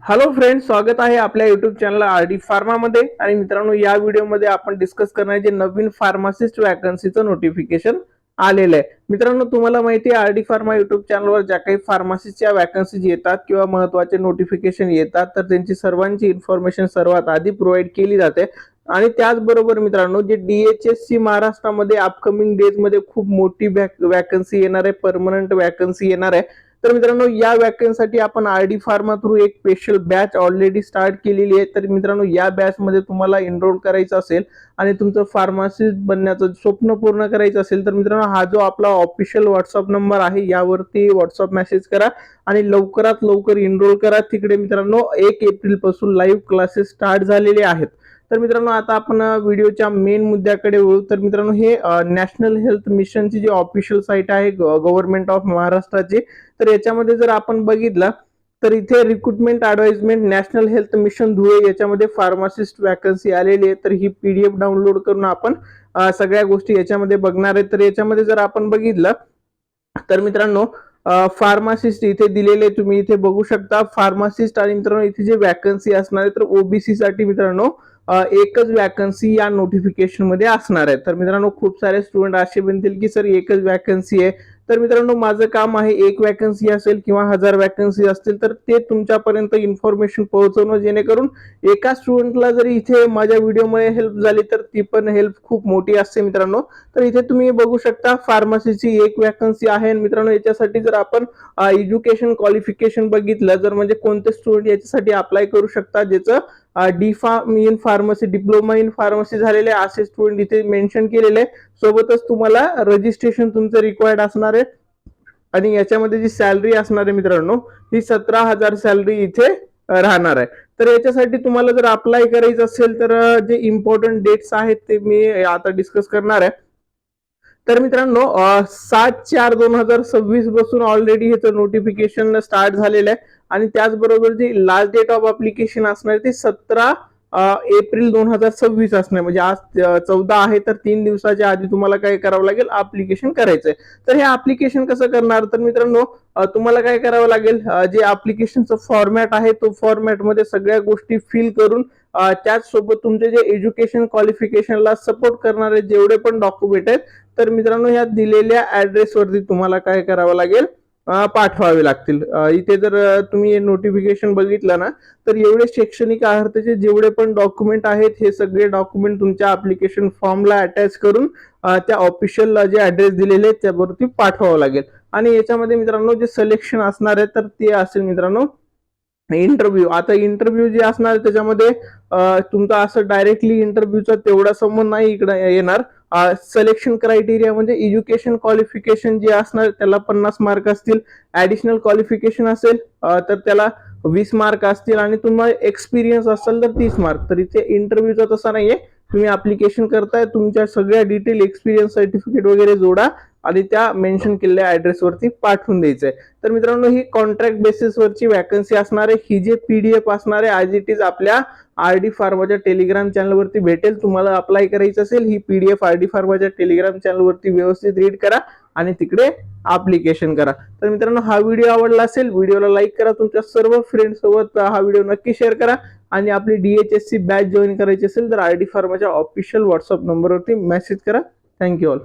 Hello friends, स्वागत आहे आपल्या युट्यूब चॅनल आरडी फार्मा मध्ये. आणि मित्रांनो, या व्हिडिओमध्ये आपण डिस्कस करणार जे नवीन फार्मासिस्ट वॅकन्सीचं नोटिफिकेशन आलेलं आहे. मित्रांनो, तुम्हाला माहिती आहे आरडी फार्मा युट्यूब चॅनलवर ज्या काही फार्मासिस्टच्या वॅकन्सीज येतात किंवा महत्त्वाचे नोटिफिकेशन येतात तर त्यांची सर्वांची इन्फॉर्मेशन सर्वात आधी प्रोव्हाइड केली जाते. आणि त्याचबरोबर मित्रांनो, जे DHSC महाराष्ट्रामध्ये अपकमिंग डेज मध्ये खूप मोठी वॅकन्सी येणार आहे, परमनंट वॅकन्सी येणार आहे. तर मित्रांनो, या वॅकन्सीसाठी आपण आरडी फार्मा थ्रू एक स्पेशल बॅच ऑलरेडी स्टार्ट केलेली आहे. तर मित्रांनो, या बॅच मध्ये तुम्हाला एनरोल करायचं असेल आणि तुमचं फार्मासिस्ट बनण्याचं स्वप्न पूर्ण करायचं असेल तर मित्रांनो, हा जो आपला ऑफिशियल व्हॉट्सअप नंबर आहे यावरती व्हॉट्सअप मेसेज करा आणि लवकरात लवकर एनरोल करा. तिकडे मित्रांनो 1 एप्रिल पासून लाईव्ह क्लासेस स्टार्ट झालेले आहेत. तर मित्रांनो, आता आपण व्हिडिओच्या मेन मुद्द्याकडे वळू. तर मित्रांनो, हे नॅशनल हेल्थ मिशनची जी ऑफिशियल साईट आहे गव्हर्नमेंट ऑफ महाराष्ट्राची, तर याच्यामध्ये जर आपण बघितलं तर इथे recruitment advertisement national health mission Dhule याच्यामध्ये फार्मासिस्ट वॅकन्सी आलेली आहे. तर ही PDF डाउनलोड करून आपण सगळ्या गोष्टी याच्यामध्ये बघणार आहे. तर याच्यामध्ये जर आपण बघितलं तर मित्रांनो, फार्मासिस्ट इथे दिलेले तुम्ही इथे बघू शकता फार्मासिस्ट. आणि मित्रांनो, इथे जे वॅकन्सी असणार आहे तर ओबीसी साठी मित्रांनो एकच वॅकन्सी या नोटिफिकेशन मध्ये असणार आहे. तर मित्रांनो, खूप सारे स्टुडंट असे बनतील की सर एकच वॅकन्सी आहे. तर मित्रांनो, माझं काम आहे एक वॅकन्सी असेल किंवा 1000 वॅकन्सी असतील तर ते तुमच्यापर्यंत इन्फॉर्मेशन पोहोचवणं, जेणेकरून एका स्टुडंटला जरी इथे माझ्या व्हिडिओमुळे हेल्प झाली तर ती पण हेल्प खूप मोठी असते मित्रांनो. तर इथे तुम्ही बघू शकता फार्मसीची एक वॅकन्सी आहे. मित्रांनो, याच्यासाठी जर आपण एज्युकेशन क्वालिफिकेशन बघितलं जर म्हणजे कोणते स्टुडंट याच्यासाठी अप्लाय करू शकतात ज्याचं D.Pharm in pharmacy, diploma in pharmacy झालेले असे स्टुडंट इथे मेन्शन केलेले. सोबतच तुम्हाला रजिस्ट्रेशन तुमचं रिक्वायर्ड असणार आहे. आणि याच्यामध्ये जी सॅलरी असणार आहे मित्रांनो, ही 17,000 सॅलरी इथे राहणार आहे. तर याच्यासाठी तुम्हाला जर अप्लाय करायचं असेल तर जे इम्पॉर्टंट डेट्स आहेत ते मी आता डिस्कस करणार आहे. तर मित्रांनो, 7/4/2026 पासून ऑलरेडी ह्याचं नोटिफिकेशन स्टार्ट झालेलं आहे. आणि त्याचबरोबर जी लास्ट डेट ऑफ अप्लिकेशन असणार ती 17 एप्रिल 2026 असणार. म्हणजे आज 14 आहे, तर 3 दिवसाच्या आधी तुम्हाला काय करावं लागेल, अप्लिकेशन करायचंय. तर हे अप्लिकेशन कसं करणार तर मित्रांनो, तुम्हाला काय करावं लागेल, जे अप्लिकेशनचं फॉर्मॅट आहे तो फॉर्मॅटमध्ये सगळ्या गोष्टी फिल करून त्याचसोबत तुमचे जे एज्युकेशन क्वालिफिकेशनला सपोर्ट करणारे जेवढे पण डॉक्युमेंट आहेत तर मित्रांनो, ह्या दिलेल्या ऍड्रेसवरती तुम्हाला काय करावं लागेल, पाठवावे लागतील. इथे जर तुम्ही नोटिफिकेशन बघितलं ना तर एवढे शैक्षणिक अर्हतेचे जेवढे पण डॉक्युमेंट आहेत हे सगळे डॉक्युमेंट तुमच्या अप्लिकेशन फॉर्मला अटॅच करून त्या ऑफिशियल जे ऍड्रेस दिलेले आहेत त्यावरती पाठवावं लागेल. आणि याच्यामध्ये मित्रांनो जे सिलेक्शन असणार आहे तर ते असेल मित्रांनो इंटरव्ह्यू. आता इंटरव्ह्यू जे असणार त्याच्यामध्ये तुमचा असं डायरेक्टली इंटरव्ह्यूचा तेवढा समोर नाही इकडे येणार. सिलेक्शन क्रायटेरिया म्हणजे एज्युकेशन क्वालिफिकेशन जे असणार त्याला 50 मार्क असतील, ऍडिशनल क्वालिफिकेशन असेल तर त्याला 20 मार्क असतील, आणि तुम्हाला एक्सपिरियन्स असेल तर 30 मार्क. तर इथे इंटरव्ह्यूचा तसा नाहीये. तुम्ही अप्लिकेशन करताय, तुमच्या सगळ्या डिटेल एक्सपिरियन्स सर्टिफिकेट वगैरे जोडा आणि त्या मेन्शन केलेल्या ऍड्रेसवरती पाठवून द्यायचंय. तर मित्रांनो, ही कॉन्ट्रॅक्ट बेसिसवरची वॅकन्सी असणार आहे. ही जे PDF असणार आहे ॲज इट इज आपल्या आरडी फार्माच्या टेलिग्राम चॅनलवरती भेटेल. तुम्हाला अप्लाय करायचं असेल ही PDF आरडी फार्माच्या टेलिग्राम चॅनलवरती व्यवस्थित रीड करा आणि तिकडे अप्लिकेशन करा. तर मित्रांनो, हा व्हिडिओ आवडला असेल व्हिडिओला लाईक करा, तुमच्या सर्व फ्रेंड सोबत हा व्हिडिओ नक्की शेअर करा. आणि आपली DHSC बॅच जॉईन करायची असेल तर आरडी फार्माच्या ऑफिशियल व्हॉट्सअप नंबरवरती मेसेज करा. Thank you all.